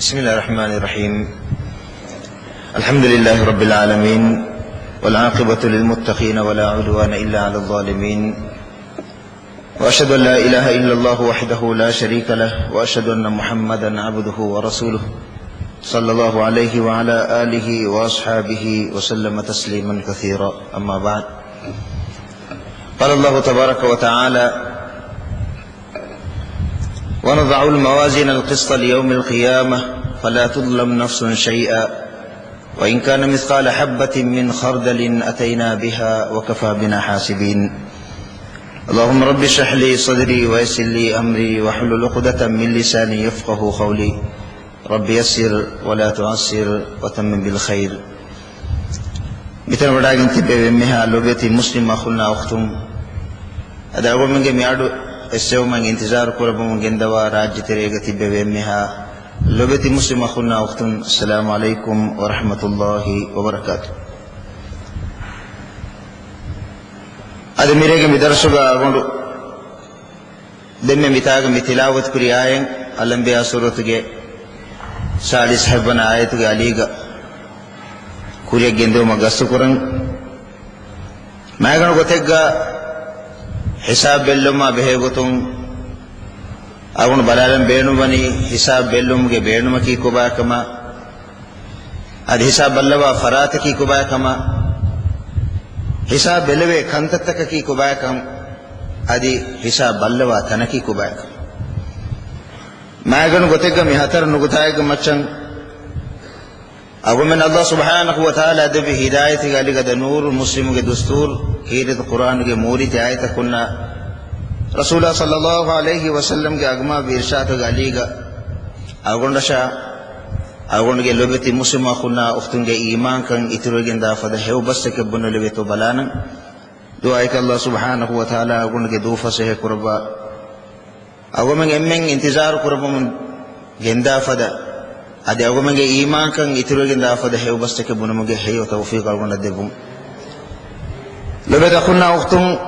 بسم الله الرحمن الرحيم. الحمد لله رب العالمين، والعاقبة للمتقين ولا عدوان إلا على الظالمين، وأشهد أن لا إله إلا الله وحده لا شريك له، وأشهد أن محمدا عبده ورسوله صلى الله عليه وعلى آله وأصحابه وسلم تسليما كثيرا. أما بعد، قال الله تبارك وتعالى: ونضع الموازين القسط ليوم القيامة فلا تظلم نفس شيئا وإن كان مثقال حبة من خردل أتينا بها وكفى بنا حاسبين. اللهم رب اشرح لي صدري ويسر لي أمري واحلل عقدة من لساني يفقه قولي. رب يسر ولا تعسر وتمم بالخير. مثل وداعين تبي بمها لوبتي مسلم أخونا أختم أدعو من جميع استوى من انتظار قرب من جندوا راج تريغة تبي بمها لوبتي مسلم أخونا أختم. السلام عليكم ورحمة الله وبركاته. هذا ميريغ مدرسوغا أغنو دم متاغ متلاوت كري آيين الأنبياء سورة سالس حبنا آية عليغا كوريا جندو مغسو كرن ما يغنو قتغا حساب بلوما بهي قطن أغنو بلالن بينو بني حساب بلوم کے بينو مكي كوبا كما اد حساب بلوا فرات کی كوبا كما حساب بلوے کنتتك کی كوبا كم ادي حساب بلوا تنكي كوبا كم ما يغنو قتغا مهتر نغتايغ مچن أقول من الله سبحانه وتعالى دبي هداية قال لك نور مسلم کے دستور كيرت القرآن کے مورد آية كنا رسول الله صلى الله عليه وسلم کے اغما بإرشاد قال لك أقول نشا أقول کے لبتي مسلم أخونا أختن کے إيمان كان إتروجن دافع ده بس كبن لبتو بلانا دعائك الله سبحانه وتعالى أقول کے دوفا سے قربا أقول من أمين انتظار قربا من جندا فدا ادي أقول من إيمان كان يتروجن دافع ده بس تكبر من جهة وتوفيق الله ندبهم. لبعد أخونا أختم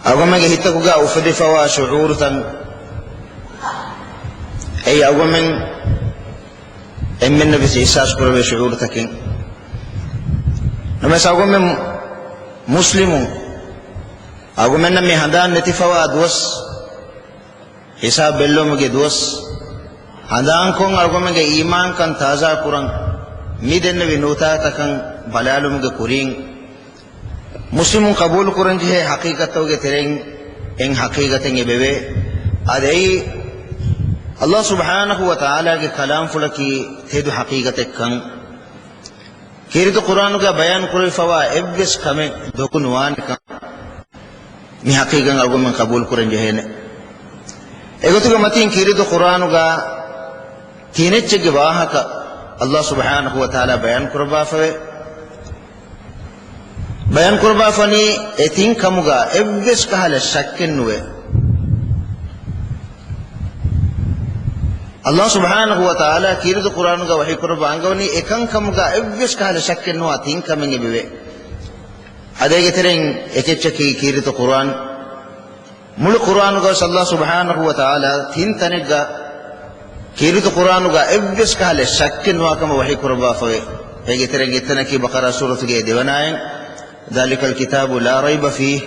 أقول من جهة تكوجا أفدفوا شعور تن أي أقول من أمين نبي إحساس كره شعور تكين. لما أقول من مسلم أقول من نمي هندان نتفوا دوس حساب بلوم کے دوس هندان كون أرغم کے ایمان کن تازہ کرن میدن ونوتا تکن بلالم کے کرین مسلم قبول کرن جه حقیقتو کے ترین ان حقیقتیں بے ادئی اللہ سبحانہ و تعالی کے کلام فلکی تھے دو حقیقت کن کیرت قرآن کا بیان کرے فوا ابس کمے دکنوان کن می حقیقت ارغم من قبول کرن جه نے اگتو کے متین کیرت قرآن کا تینچ کے واہ کا اللہ سبحانہ و تعالی بیان قربا فنی ایتین کمگا ابس کہل شکن ہوئے اللہ سبحانہ و تعالی کیرد قرآن کا وحی قربا انگونی ایکن کمگا ابس کہل شکن ہوا تین کمنگے بیوے ادے گے ترین ایکچکی کیرد قرآن مل قرآن کا صلی اللہ سبحانہ و تعالی تین تنگا كيرت القرآن قا ابس كهل شك واكم وحي كربا فوي هيك ترى جتنا كي بقرة سورة كي ديواناين ذلك الكتاب لا ريب فيه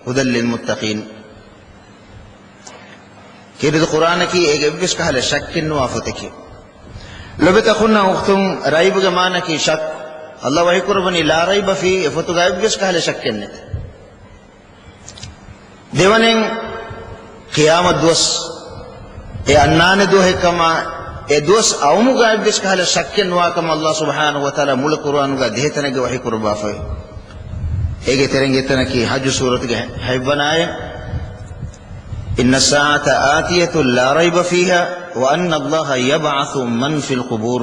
هدى للمتقين. كيرت القرآن كي هيك ابس كهل شك وافتك لو بتخنا أختم ريب جمانا كي شك الله وحي كربني لا ريب فيه فتوغا ابس كهل شك نت ديوانين قيامة دوس अन्नाने दो है कमा ए दोस आउमुगा इब्लिस कहले शक्कन वा कमा अल्लाह सुब्हानहु व तआला मुल कुरान का देहतने के वही कुरबा फे एगे तेरेंगे तना की हज सूरत के है बनाए इन साअत आतियतु ला रैब फीहा व अन्न अल्लाह यबअसु मन फिल कुबूर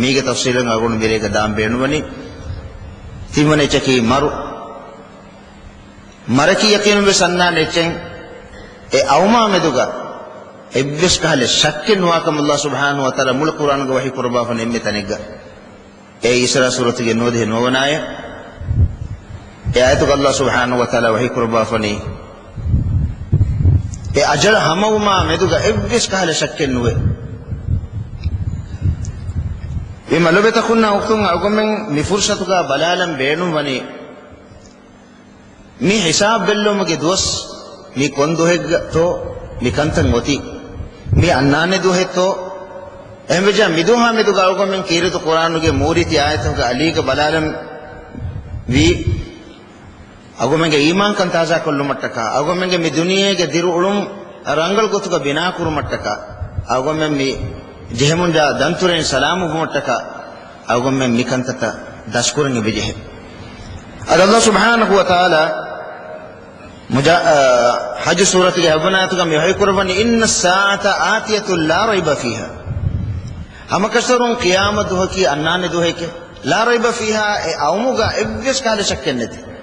मीगे तफसील अगुण मेरे का दाम बेन बनी तिमने चकी मर की यकीन में सन्ना नेचें ए औमा में दुगा ابس कहले शक्कन वाकम अल्लाह सुब्हानहु व तआला मुल कुरान का वही कुरबा फने में तनेगा ए इसरा सूरत के नो दे नो बनाए ए आयत को अल्लाह सुब्हानहु व तआला वही कुरबा फने ए अजर हमौमा में दुगा ابس कहले शक्कन हुए bima lobeta kunna uktun agomen mi fursatuga balalam beenum wani mi hisab bellomge dos mi kondoheg to mi kantan moti mi annane duhetto ehmeja miduha miduga agomen kiritu quranuge muriti ayatuga aliga balalam vi agomenge iman kan taza kollu mattaka agomenge mi duniyege diru ulum rangal gotuga bina kuru mattaka agomen mi jehemunja danturen salamu mattaka agomen mi kantata daskuren bejehe Allah subhanahu wa ta'ala hajj surati ge abanatuga mi hay kurban inna as-sa'ata atiyatun la rayba fiha hamakasarun qiyamat duhaki annane duheke la rayba fiha e awmuga evves kale shakkenneti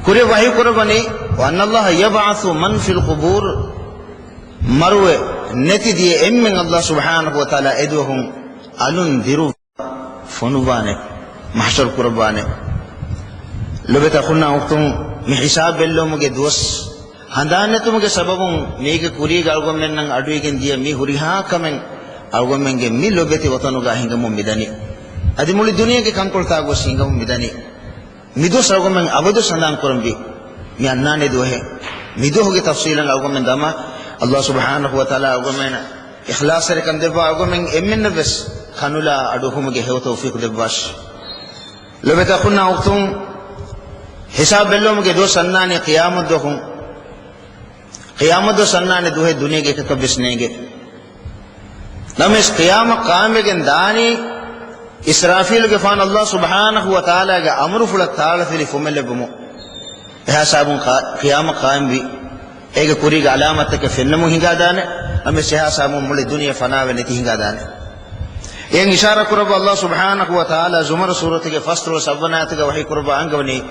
kure wahi kurabani wa anna Allah yab'athu man fil qubur marwe neti diye emmen Allah subhanahu wa ta'ala eduhum alun diru fonubane mahshar kurabane lobeta khunna uktum mi hisab bellumuge dos handane tumuge sababun mege kuri galgommen nan aduigen diye mi huriha kamen algommenge mi lobeti watanuga hingamu midani adi muli duniyage kankolta go singamu midani midu sargomen abadu sandan kurambi mi annane dohe midu hoge tafsilan algomen dama Allah subhanahu wa ta'ala algomen ikhlas re kan deba algomen emmen bes khanula aduhumuge hew tawfiq debash lobeta kunna uktum hisab bellumuge do sannane qiyamut dohum qiyamut do sannane dohe duniyage kakabisnege namis qiyamah qaamegen dani Israfil ge fan Allah subhanahu wa ta'ala ge amru fulat ta'ala fili fumelle bumu eha sabun qiyam qaim bi ege kuri ge alamat ke fennamu hinga dane ame seha sabun mule dunya fanawe neti hinga dane yen ishara kurab Allah subhanahu wa ta'ala zumar surati ge fasl wa sabanat ge wahi kurba angawni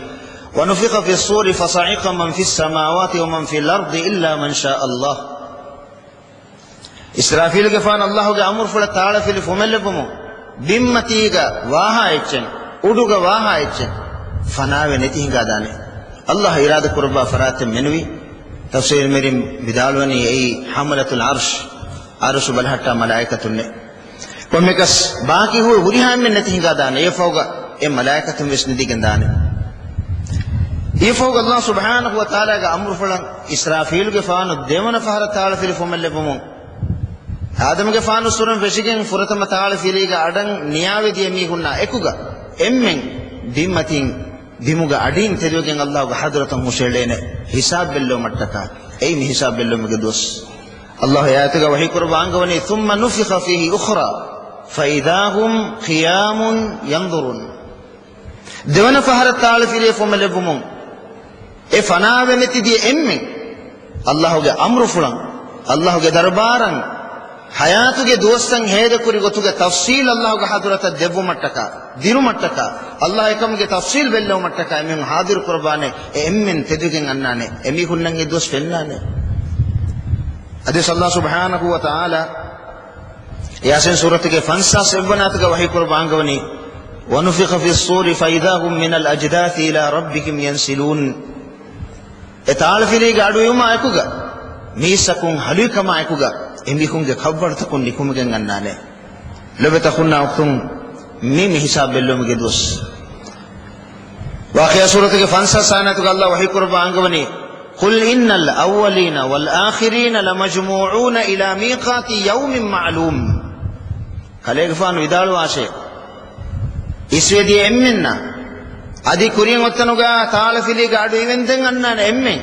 wa nufiqa fi as-suri fasa'iqa man fi as-samawati wa man fi al-ardi illa man sha Allah Israfil ge fan Allah ge amru fulat ta'ala fili fumelle bumu bimmatiga waha echen uduga waha echen fanawe neti hinga dane Allah irada kurba faratem menwi tafsir merim bidalwani ei hamalatul arsh balhatta malaikatunne komekas baaki hu hurihan men neti hinga dane e fawga e malaikatun visnidi gendane e fawga Allah subhanahu wa ta'ala ga amru fulan Israfil ge faanu devana fahara ta'ala fil fumelle bumu Adam ge faanu suran veshigen furatama taala filiga adan niyawe diye mi hunna ekuga emmen dimmatin dimuga adin telugen Allah ge hadratan mushelene hisab bello mattaka ei mi hisab bello mege dos Allah ayatuga wahi qurbangawani thumma nufikha fihi ukhra fa idahum qiyamun yanzurun devana fahara taala fili fomele bumun e fanawe neti diye emmen Allah ge amru fulan Allah ge darbaran hayatuge dostan hede kuri gotuge tafsil Allah ge hadrata debbu mattaka diru mattaka Allah ekamge tafsil bello mattaka emen hadir qurbane emmen tedugen annane emi hunnange dos fennane adis Allah subhanahu wa ta'ala yasin surati ge fansa sebbanat ge wahi qurbangawani wa nufikha fi as-suri fa idahum min al-ajdathi ila rabbihim yansilun etal fili ge adu yuma ekuga misakun halikama ekuga embikunge khabbartakun nikumgen annane lobeta khunna uktum mimi hisab bellomge dos waqiya surati fansa sanatu Allah wahi qurba angawani qul innal awwalina wal akhirina lamajmu'una ila miqati yawmin ma'lum kalegfan vidalu ashe iswedi emmenna adi kurien ottanuga taala fili gaadu eventen annane emmen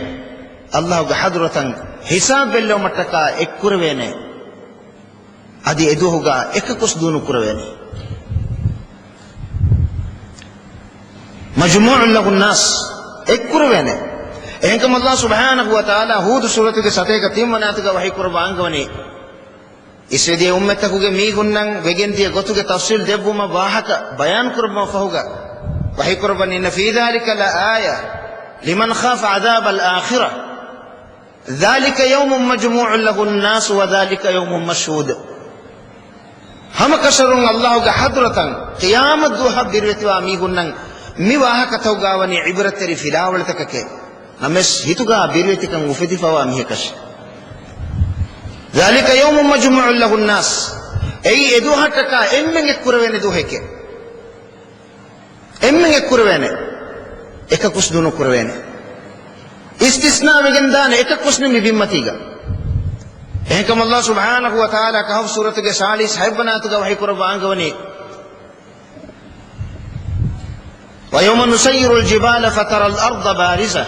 Allah ge hadratan hisab bello mattaka ekkurvene adi eduhuga ekkus dunu kurvene majmu'un lahu an-nas ekkurvene enkam Allah subhanahu wa ta'ala hud suratuge sateka timmanatuga wahi qurbangawani iswedi ummatakuge mi gunnan vegendiye gotuge tafsil debbuma wahaka bayan kurma fahuga wahi qurbani inna fi dhalika la aya liman khafa adhab al-akhirah ذلك يوم مجموع له الناس وذلك يوم مشهود هم كسرون الله گ حضرتن قیامت دو حب برتوا می گنن می واہ کتوگاونی عبرت ری فلاول تککے نمس ہتوگا برتکن وفدی فوا می کش ذلك يوم مجموع له الناس ei edu hataka emmen ekkurwene du heke emmen ekkurwene ekakus dunu kurwene istisna wegen ekakus ni bimmatiga ehkam Allah subhanahu wa ta'ala kahf suratu ge 40 haybanatu ga wahi kurbaangawani wa yawma nusayyiru al-jibala fatara al-ardha barizah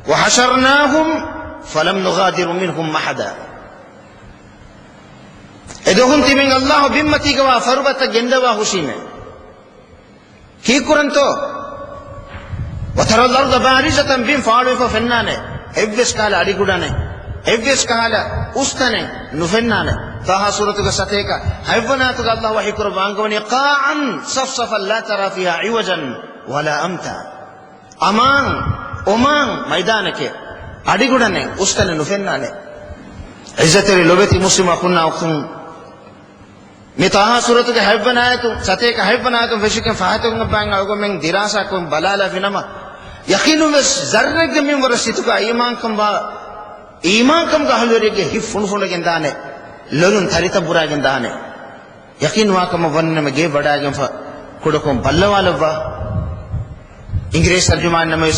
wa hasharnahum falam nughadiru minhum ahada edohum timin Allah bimmatiga wa farbata gendawa hushime ki kuranto وترى الأرض بارزة بين فاعلوا ففنانه إبس قال علي قدانه إبس قال أستنه نفنانه فها سورة الساتيكا حيوانات الله وحي قربانكوني قاعا صفصفا لا ترى فيها عوجا ولا أمتا أمان أمان ميدانك علي قدانه أستنه نفنانه عزة لبتي مسلم أخونا أخون متاها سورة حيوانات ساتيكا حيوانات فشكا فهاتكم بانغا ومن دراسة بلالا في نما यकीन में जर्रे के में वरसित का ईमान कम का हलरे के हिफ फुन के दाने लरुन थरिता बुरा के दाने यकीन वा कम वन में गे बड़ा के कुड़ को बल्ला वाला वा इंग्लिश तर्जुमान में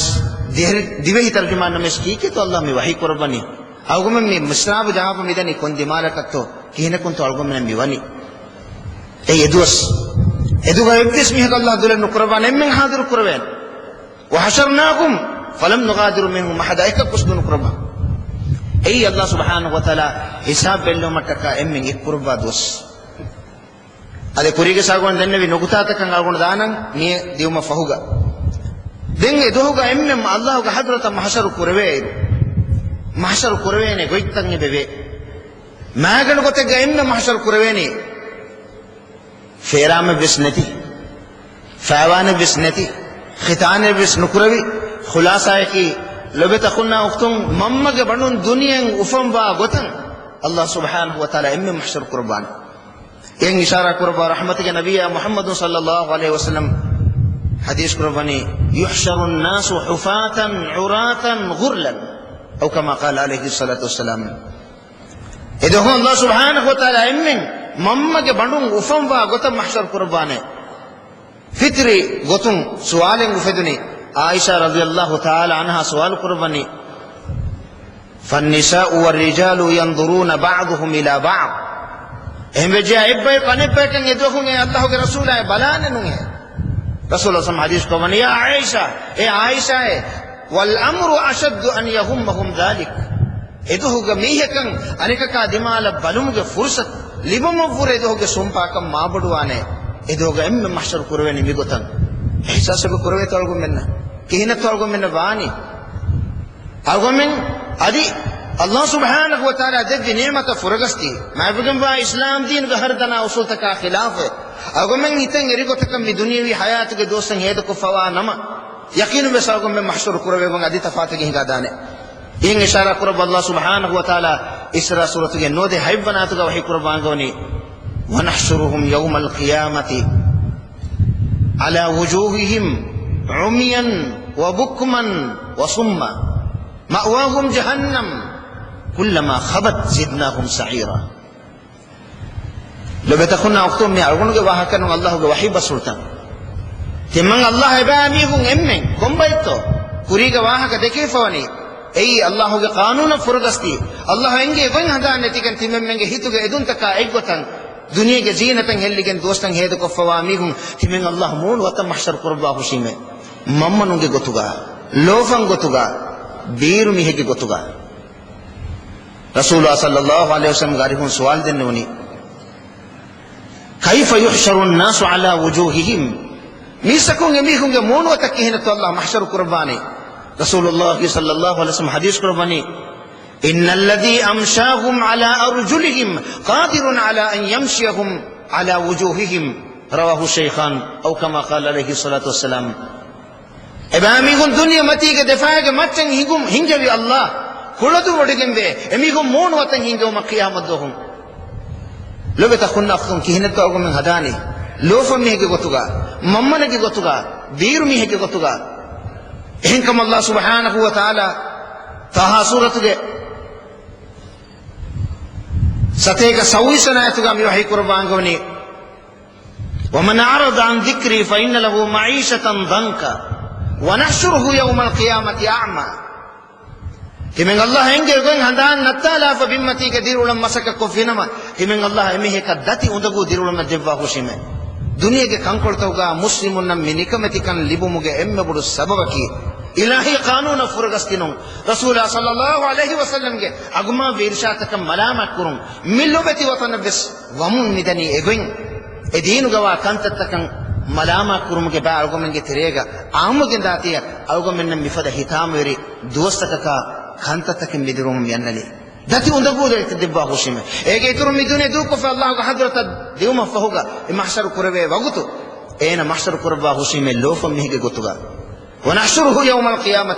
दिवे ही तर्जुमान में की के तो अल्लाह में वही कुर्बानी आगो में मुस्नाब जहां पर मिदनी कोन दिमाग कत्तो की न कोन तो आगो में मिवानी ए यदुस यदुगा इब्तिस में अल्लाह दुलन कुर्बान में हाजिर कुर्बान وحشرناهم فلم نغادر منهم احد اكسدن قربا اي الله سبحانه وتعالى حساب بلو متكا امين قربا دوس ade kurige sagon denne vi nugutata kan algon danan ni diuma fahuga denge dohuga emmem Allah ga hadrata mahshar kurwe ne goittange bebe magal gotega emme mahshar kurwe ne ferame bisnati fawane bisnati खिताने बिस नुकरवी खुलासा है कि लबे तखुन्ना उख्तुम मम्मा के बनून दुनिया उफम वा गोतन अल्लाह सुब्हानहु व तआला इम्मे महशर कुर्बान ये इशारा कुर्बा रहमत के नबी मोहम्मद सल्लल्लाहु अलैहि वसल्लम हदीस कुर्बानी युहशरुन नासु हुफातन उरातन गुरलन औ कमा क़ाल अलैहि सल्लतु वस्सलाम इदो अल्लाह सुब्हानहु व तआला इम्मे मम्मा के बनून उफम वा गोतन महशर कुर्बान फित्री गोतुम सवालें गुफेदुनी आयशा रज़ियल्लाहु ताला अन्हा सवाल कुर्बानी फन्निसाउ वर्रिजालु यंजुरून बाअदुहुम इला बाअद एमे जे इब्बे कने पेटन ये देखोगे अल्लाह के रसूल है बलाने नुंगे रसूल सम हदीस को बनी या आयशा है वल अम्रु अशद्द अन यहुम्महुम ذلك एदोगे मीहकन अनेक का दिमाल बलुम के फुर्सत लिबम फुरे एदोगे सोंपाकम माबडुआने इधोगा एम्मे महशर कुरवे नि मिगोतन एहसास को कुरवे तोलगो मेन्ना किहिना तोलगो मेन्ना वानी आगो मेन अदि अल्लाह सुब्हानहु व तआला दे नेमत फुरगस्ती मैं बगम वा इस्लाम दीन का हर दना उसूल तक का खिलाफ है आगो मेन इतन रिगो तक मी दुनियावी हयात के दोस्तन हेद को फवा नमा यकीन में सागो में महशर कुरवे व अदि तफात के हिगा दाने इन इशारा कुरब अल्लाह सुब्हानहु व तआला इसरा सूरत के नोदे हाइब बनात का वही कुर्बान गोनी ونحشرهم يوم القيامة على وجوههم عميا وبكما وصما مأواهم جهنم كلما خبت زدناهم سعيرا لو بتخنا أختم يا أرجون جواها كانوا الله جواهي بسلطان تمن الله يباميهم إمن كم بيتو كوري جواها كدكي فوني أي الله جقانون فرقستي الله إنجي وين هذا نتيجة تمن منجي هيتو جدون تكا إيجوتان दुनिया के जीनतन हेलिगन दोस्तन हेद को फवामीहुम तिमिन अल्लाह मून वत महशर कुर्बा खुशी में मम्मन के गोतुगा लोफन गोतुगा बीर मिहे के गोतुगा रसूलुल्लाह सल्लल्लाहु अलैहि वसल्लम गारिहुन सवाल देने उनी कैफ युहशरुन नासु अला वजूहिहिम मिसकुंगे मिहुंगे मून वत कहन तो अल्लाह महशर कुर्बानी रसूलुल्लाह सल्लल्लाहु अलैहि वसल्लम हदीस कुर्बानी إن الذي أمشاهم على أرجلهم قادر على أن يمشيهم على وجوههم رواه الشيخان أو كما قال عليه الصلاة والسلام إباميهم دنيا متي كدفاع متن هيكم هنجوا الله كلهم ودكين به إميهم مون وتن هنجوا مقيامة دوهم لو بتخون أخهم كهنة توقع من هداني لو فمي هكي قطوغا ممن هكي قطوغا بير مي هكي قطوغا إنكم الله سبحانه وتعالى تها سورة සතේක සවිසනායතුගා මිවහි කුර්බාංගවනි ومن أعرض عن ذكري فإن له معيشة ضنكا ونحشره يوم القيامة أعمى همين الله هنگه گوين هندان نتالا فبمتي كديرولم مسك كوفينما همين الله امه كدتي اندگو ديرولم دبوا خوشيمه دنيا کے کنکڑتوگا مسلمون منیکمتی کن لبومگه ام بڑو سببکی الہی قانون فرگستینوں رسول صلی اللہ علیہ وسلم کے اگما ویرشاتک ملامت کروں ملو بیتی وطن بس ومون ندنی اگوین ادینو گوا کنتتکن ملامت کروں کے با اگمن کے تریگا آمگن داتیا اگمن مفد حتام وری دوستکا کنتتکن بدروم ینلی داتي اندگو دلت دبا خوشیمه ایگه ترو میدونه دو کو فالله کا حضرت دیوم فهوگا محشر کربه وگتو اینا محشر کربا خوشیمه لوفم میگه گتوگا ونحشره يوم القيامة